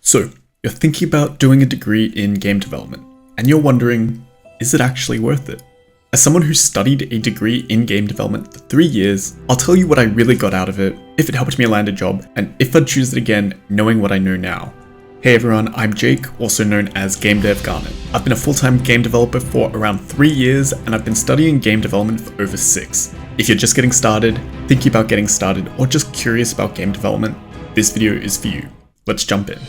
So, you're thinking about doing a degree in game development, and you're wondering, is it actually worth it? As someone who studied a degree in game development for 3 years, I'll tell you what I really got out of it, if it helped me land a job, and if I'd choose it again knowing what I know now. Hey everyone, I'm Jake, also known as Game Dev Garnet. I've been a full-time game developer for around 3 years, and I've been studying game development for over 6. If you're just getting started, thinking about getting started, or just curious about game development, this video is for you. Let's jump in.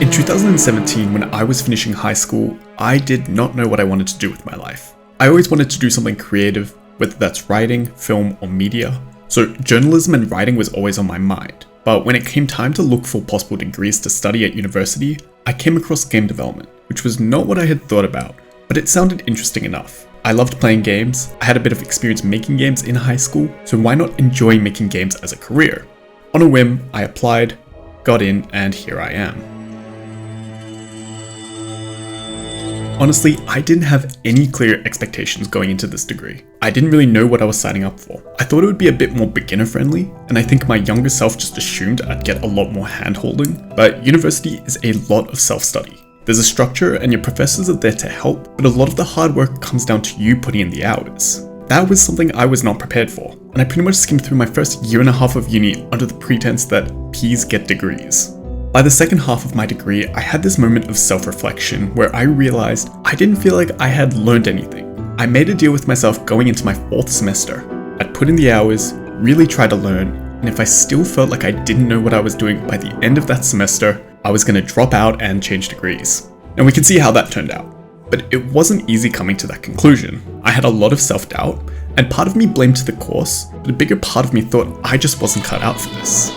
In 2017, when I was finishing high school, I did not know what I wanted to do with my life. I always wanted to do something creative, whether that's writing, film, or media. So journalism and writing was always on my mind. But when it came time to look for possible degrees to study at university, I came across game development, which was not what I had thought about, but it sounded interesting enough. I loved playing games, I had a bit of experience making games in high school, so why not enjoy making games as a career? On a whim, I applied, got in, and here I am. Honestly, I didn't have any clear expectations going into this degree. I didn't really know what I was signing up for. I thought it would be a bit more beginner friendly, and I think my younger self just assumed I'd get a lot more hand-holding, but university is a lot of self-study. There's a structure and your professors are there to help, but a lot of the hard work comes down to you putting in the hours. That was something I was not prepared for, and I pretty much skimmed through my first year and a half of uni under the pretense that P's get degrees. By the second half of my degree, I had this moment of self-reflection where I realized I didn't feel like I had learned anything. I made a deal with myself going into my 4th semester. I'd put in the hours, really try to learn, and if I still felt like I didn't know what I was doing by the end of that semester, I was going to drop out and change degrees. And we can see how that turned out. But it wasn't easy coming to that conclusion. I had a lot of self-doubt, and part of me blamed the course, but a bigger part of me thought I just wasn't cut out for this.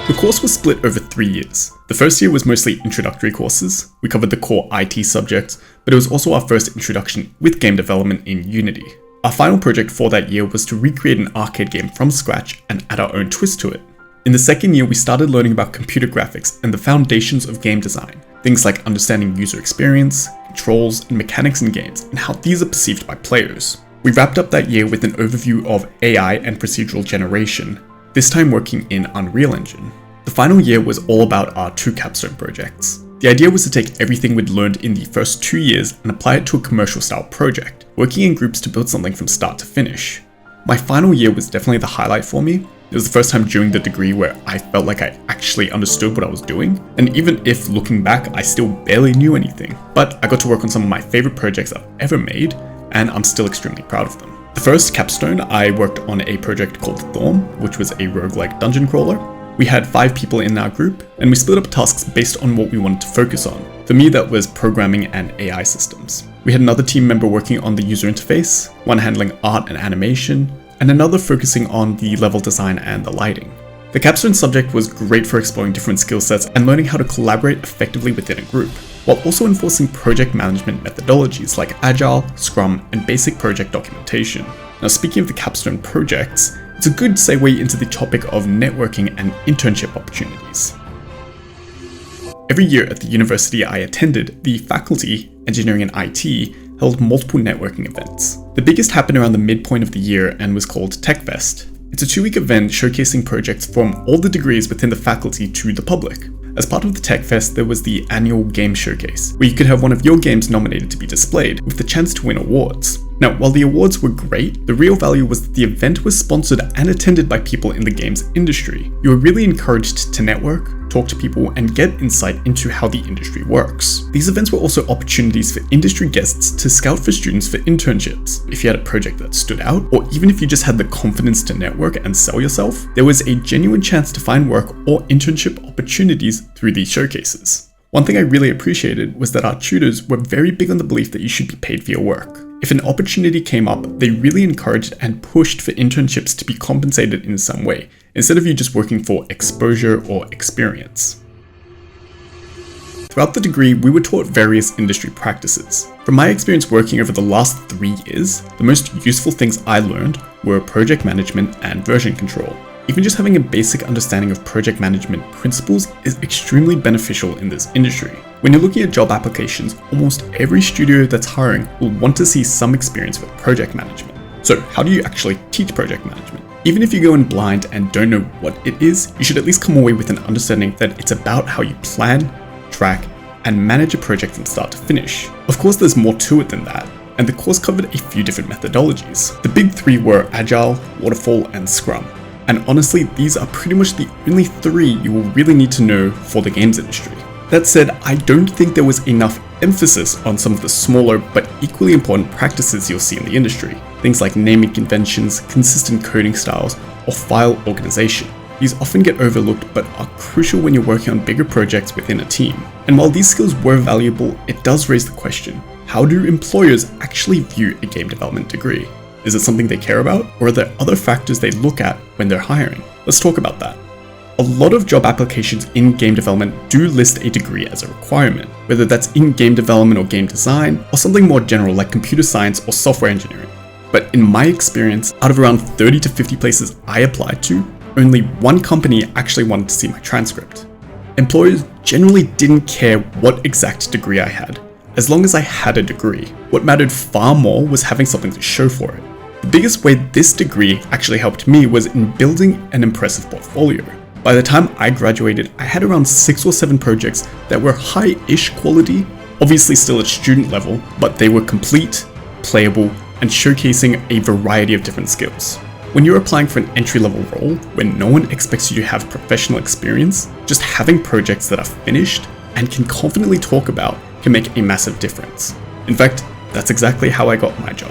The course was split over 3 years. The first year was mostly introductory courses. We covered the core IT subjects, but it was also our first introduction with game development in Unity. Our final project for that year was to recreate an arcade game from scratch and add our own twist to it. In the second year, we started learning about computer graphics and the foundations of game design. Things like understanding user experience, controls, and mechanics in games, and how these are perceived by players. We wrapped up that year with an overview of AI and procedural generation, this time working in Unreal Engine. The final year was all about our 2 capstone projects. The idea was to take everything we'd learned in the first 2 years and apply it to a commercial style project, working in groups to build something from start to finish. My final year was definitely the highlight for me. It was the first time during the degree where I felt like I actually understood what I was doing, and even if looking back I still barely knew anything, but I got to work on some of my favorite projects I've ever made, and I'm still extremely proud of them. The first capstone, I worked on a project called Thorm, which was a roguelike dungeon crawler. We had 5 people in our group, and we split up tasks based on what we wanted to focus on. For me, that was programming and AI systems. We had another team member working on the user interface, one handling art and animation, and another focusing on the level design and the lighting. The capstone subject was great for exploring different skill sets and learning how to collaborate effectively within a group, while also enforcing project management methodologies like Agile, Scrum, and basic project documentation. Now, speaking of the capstone projects, it's a good segue into the topic of networking and internship opportunities. Every year at the university I attended, the faculty, engineering and IT, held multiple networking events. The biggest happened around the midpoint of the year and was called TechFest. It's a 2-week event showcasing projects from all the degrees within the faculty to the public. As part of the TechFest, there was the annual game showcase, where you could have one of your games nominated to be displayed, with the chance to win awards. Now, while the awards were great, the real value was that the event was sponsored and attended by people in the games industry. You were really encouraged to network, talk to people, and get insight into how the industry works. These events were also opportunities for industry guests to scout for students for internships. If you had a project that stood out, or even if you just had the confidence to network and sell yourself, there was a genuine chance to find work or internship opportunities through these showcases. One thing I really appreciated was that our tutors were very big on the belief that you should be paid for your work. If an opportunity came up, they really encouraged and pushed for internships to be compensated in some way, instead of you just working for exposure or experience. Throughout the degree, we were taught various industry practices. From my experience working over the last 3 years, the most useful things I learned were project management and version control. Even just having a basic understanding of project management principles is extremely beneficial in this industry. When you're looking at job applications, almost every studio that's hiring will want to see some experience with project management. So how do you actually teach project management? Even if you go in blind and don't know what it is, you should at least come away with an understanding that it's about how you plan, track, and manage a project from start to finish. Of course, there's more to it than that, and the course covered a few different methodologies. The big three were Agile, Waterfall, and Scrum. And honestly, these are pretty much the only three you will really need to know for the games industry. That said, I don't think there was enough emphasis on some of the smaller but equally important practices you'll see in the industry. Things like naming conventions, consistent coding styles, or file organization. These often get overlooked but are crucial when you're working on bigger projects within a team. And while these skills were valuable, it does raise the question, how do employers actually view a game development degree? Is it something they care about, or are there other factors they look at when they're hiring? Let's talk about that. A lot of job applications in game development do list a degree as a requirement, whether that's in game development or game design, or something more general like computer science or software engineering. But in my experience, out of around 30 to 50 places I applied to, only one company actually wanted to see my transcript. Employers generally didn't care what exact degree I had, as long as I had a degree. What mattered far more was having something to show for it. The biggest way this degree actually helped me was in building an impressive portfolio. By the time I graduated, I had around 6 or 7 projects that were high-ish quality, obviously still at student level, but they were complete, playable, and showcasing a variety of different skills. When you're applying for an entry-level role, where no one expects you to have professional experience, just having projects that are finished and can confidently talk about can make a massive difference. In fact, that's exactly how I got my job.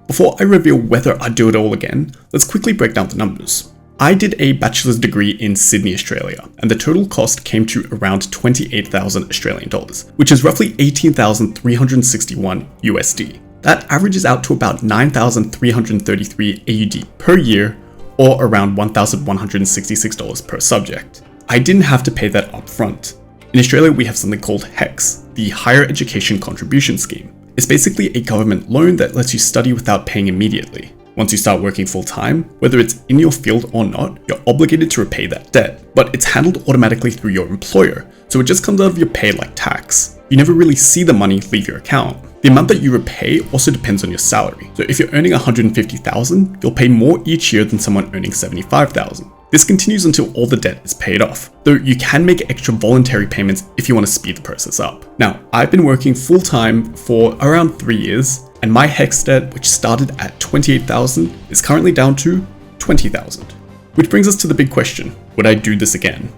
Before I reveal whether I'd do it all again, let's quickly break down the numbers. I did a bachelor's degree in Sydney, Australia, and the total cost came to around 28,000 Australian dollars, which is roughly 18,361 USD. That averages out to about 9,333 AUD per year, or around $1,166 per subject. I didn't have to pay that up front. In Australia, we have something called HECS, the Higher Education Contribution Scheme. It's basically a government loan that lets you study without paying immediately. Once you start working full-time, whether it's in your field or not, you're obligated to repay that debt, but it's handled automatically through your employer, so it just comes out of your pay like tax. You never really see the money leave your account. The amount that you repay also depends on your salary. So if you're earning $150,000, you'll pay more each year than someone earning $75,000. This continues until all the debt is paid off, though you can make extra voluntary payments if you want to speed the process up. Now, I've been working full-time for around 3 years, and my HECS debt, which started at $28,000, is currently down to $20,000. Which brings us to the big question, would I do this again?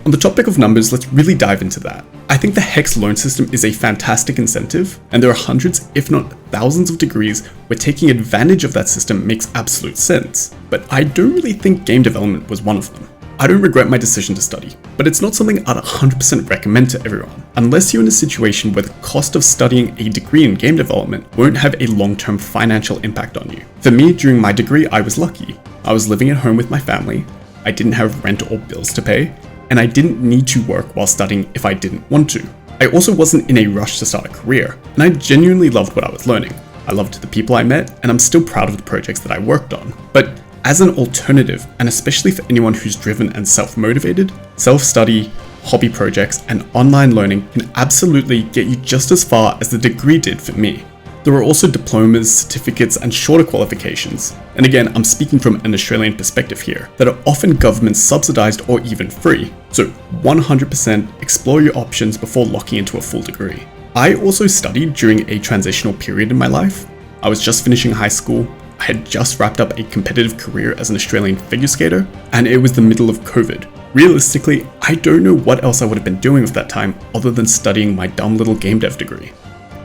On the topic of numbers, let's really dive into that. I think the HECS loan system is a fantastic incentive, and there are hundreds, if not thousands of degrees where taking advantage of that system makes absolute sense. But I don't really think game development was one of them. I don't regret my decision to study, but it's not something I'd 100% recommend to everyone, unless you're in a situation where the cost of studying a degree in game development won't have a long-term financial impact on you. For me, during my degree, I was lucky. I was living at home with my family, I didn't have rent or bills to pay, and I didn't need to work while studying if I didn't want to. I also wasn't in a rush to start a career, and I genuinely loved what I was learning. I loved the people I met, and I'm still proud of the projects that I worked on. But as an alternative, and especially for anyone who's driven and self-motivated, self-study, hobby projects, and online learning can absolutely get you just as far as the degree did for me. There are also diplomas, certificates, and shorter qualifications, and again, I'm speaking from an Australian perspective here, that are often government subsidized or even free. So 100% explore your options before locking into a full degree. I also studied during a transitional period in my life. I was just finishing high school, I had just wrapped up a competitive career as an Australian figure skater, and it was the middle of COVID. Realistically, I don't know what else I would have been doing with that time other than studying my dumb little game dev degree.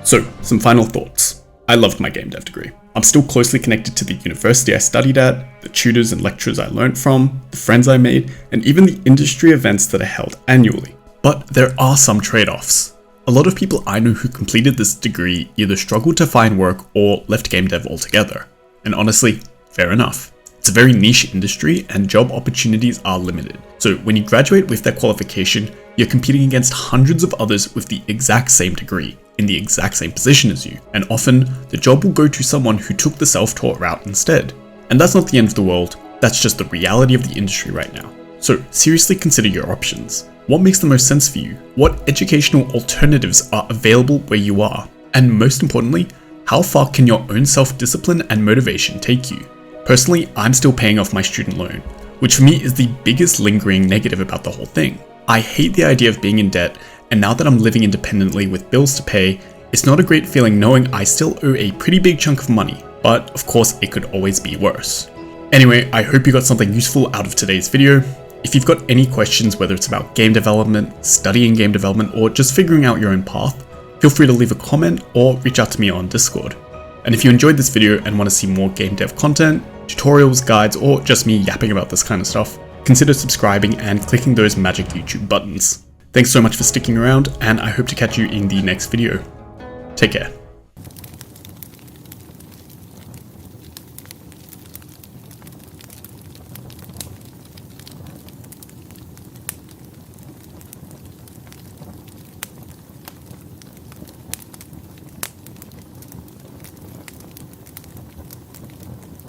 So, some final thoughts. I loved my game dev degree. I'm still closely connected to the university I studied at, the tutors and lecturers I learned from, the friends I made, and even the industry events that are held annually. But there are some trade-offs. A lot of people I know who completed this degree either struggled to find work or left game dev altogether. And honestly, fair enough. It's a very niche industry and job opportunities are limited. So when you graduate with that qualification, you're competing against hundreds of others with the exact same degree, in the exact same position as you. And often, the job will go to someone who took the self-taught route instead. And that's not the end of the world, that's just the reality of the industry right now. So seriously consider your options. What makes the most sense for you? What educational alternatives are available where you are? And most importantly, How far can your own self-discipline and motivation take you? Personally, I'm still paying off my student loan, which for me is the biggest lingering negative about the whole thing. I hate the idea of being in debt, and now that I'm living independently with bills to pay, it's not a great feeling knowing I still owe a pretty big chunk of money, but of course it could always be worse. Anyway, I hope you got something useful out of today's video. If you've got any questions, whether it's about game development, studying game development, or just figuring out your own path, feel free to leave a comment or reach out to me on Discord. And if you enjoyed this video and want to see more game dev content, tutorials, guides, or just me yapping about this kind of stuff, consider subscribing and clicking those magic YouTube buttons. Thanks so much for sticking around, and I hope to catch you in the next video. Take care.